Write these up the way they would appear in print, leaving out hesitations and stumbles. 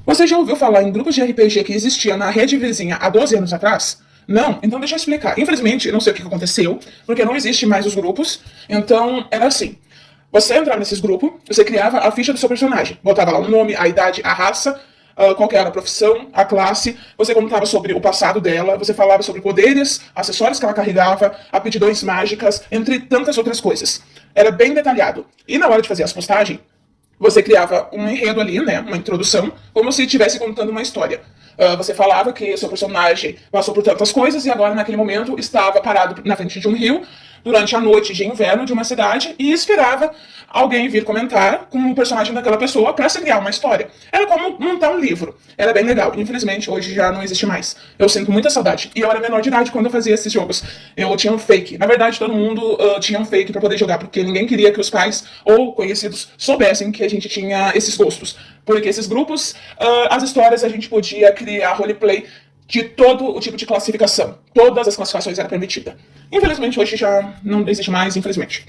Você já ouviu falar em grupos de RPG que existia na rede vizinha há 12 anos atrás? Não? Então deixa eu explicar. Infelizmente, eu não sei o que aconteceu, porque não existe mais os grupos. Então, era assim. Você entrava nesses grupos, você criava a ficha do seu personagem. Botava lá o nome, a idade, a raça, qual que era a profissão, a classe. Você contava sobre o passado dela, você falava sobre poderes, acessórios que ela carregava, aptidões mágicas, entre tantas outras coisas. Era bem detalhado. E na hora de fazer as postagens, você criava um enredo ali, né, uma introdução, como se estivesse contando uma história. Você falava que seu personagem passou por tantas coisas e agora, naquele momento, estava parado na frente de um rio durante a noite de inverno de uma cidade e esperava alguém vir comentar com o personagem daquela pessoa para se criar uma história. Era como montar um livro. Era bem legal. Infelizmente, hoje já não existe mais. Eu sinto muita saudade. E eu era menor de idade quando eu fazia esses jogos. Eu tinha um fake. Na verdade, todo mundo tinha um fake para poder jogar, porque ninguém queria que os pais ou conhecidos soubessem que a gente tinha esses gostos. Porque esses grupos, as histórias, a gente podia criar roleplay de todo o tipo de classificação. Todas as classificações eram permitidas. Infelizmente, hoje já não existe mais, infelizmente.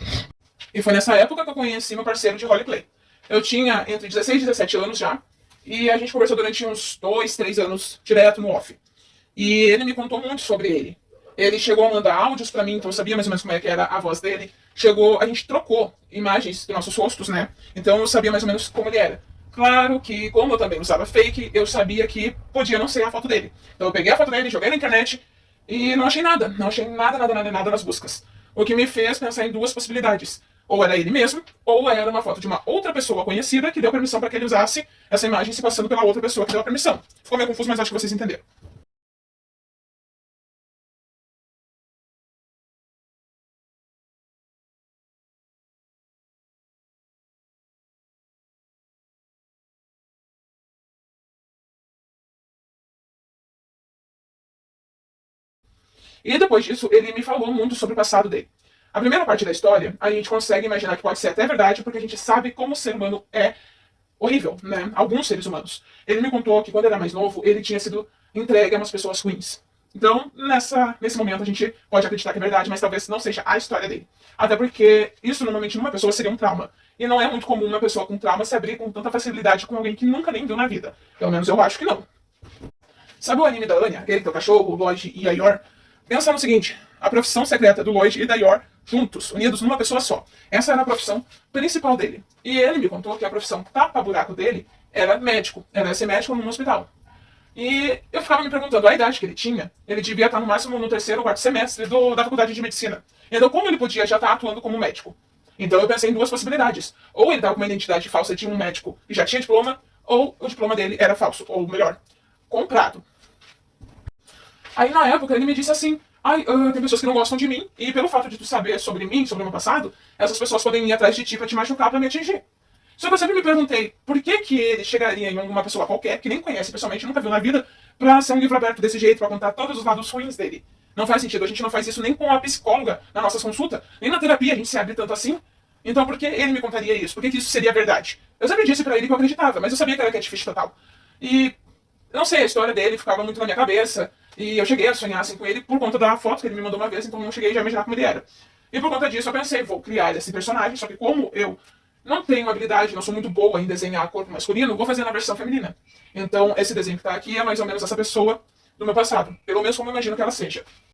E foi nessa época que eu conheci meu parceiro de roleplay. Eu tinha entre 16 e 17 anos já, e a gente conversou durante uns 2, 3 anos direto no off. E ele me contou muito sobre ele. Ele chegou a mandar áudios pra mim, então eu sabia mais ou menos como é que era a voz dele. A gente trocou imagens de nossos rostos, né? Então eu sabia mais ou menos como ele era. Claro que, como eu também usava fake, eu sabia que podia não ser a foto dele. Então eu peguei a foto dele, joguei na internet e não achei nada. Não achei nada nas buscas. O que me fez pensar em duas possibilidades. Ou era ele mesmo, ou era uma foto de uma outra pessoa conhecida que deu permissão para que ele usasse essa imagem se passando pela outra pessoa que deu a permissão. Ficou meio confuso, mas acho que vocês entenderam. E depois disso, ele me falou muito sobre o passado dele. A primeira parte da história, a gente consegue imaginar que pode ser até verdade, porque a gente sabe como o ser humano é horrível, né? Alguns seres humanos. Ele me contou que quando ele era mais novo, ele tinha sido entregue a umas pessoas ruins. Então, nesse momento, a gente pode acreditar que é verdade, mas talvez não seja a história dele. Até porque isso, normalmente, numa pessoa seria um trauma. E não é muito comum uma pessoa com trauma se abrir com tanta facilidade com alguém que nunca nem viu na vida. Pelo menos eu acho que não. Sabe o anime da Anya, aquele que tem o cachorro, o Lloyd e a Yor? Pensa no seguinte, a profissão secreta do Lloyd e da Yor, juntos, unidos numa pessoa só. Essa era a profissão principal dele. E ele me contou que a profissão tapa-buraco dele era médico, era ser médico num hospital. E eu ficava me perguntando, a idade que ele tinha, ele devia estar no máximo no terceiro ou quarto semestre da faculdade de medicina. Então como ele podia já estar atuando como médico? Então eu pensei em duas possibilidades. Ou ele estava com uma identidade falsa de um médico e já tinha diploma, ou o diploma dele era falso, ou melhor, comprado. Aí na época ele me disse assim, tem pessoas que não gostam de mim, e pelo fato de tu saber sobre mim, sobre o meu passado, essas pessoas podem ir atrás de ti pra te machucar, pra me atingir. Só que eu sempre me perguntei, por que que ele chegaria em uma pessoa qualquer, que nem conhece pessoalmente, nunca viu na vida, pra ser um livro aberto desse jeito, pra contar todos os lados ruins dele? Não faz sentido, a gente não faz isso nem com a psicóloga na nossa consulta, nem na terapia a gente se abre tanto assim. Então por que ele me contaria isso? Por que isso seria verdade? Eu sempre disse pra ele que eu acreditava, mas eu sabia que era catfish total. E eu não sei, a história dele ficava muito na minha cabeça. E eu cheguei a sonhar assim com ele por conta da foto que ele me mandou uma vez, então eu cheguei já a imaginar como ele era. E por conta disso eu pensei, vou criar esse personagem, só que como eu não tenho habilidade, não sou muito boa em desenhar corpo masculino, vou fazer na versão feminina. Então esse desenho que tá aqui é mais ou menos essa pessoa do meu passado. Pelo menos como eu imagino que ela seja.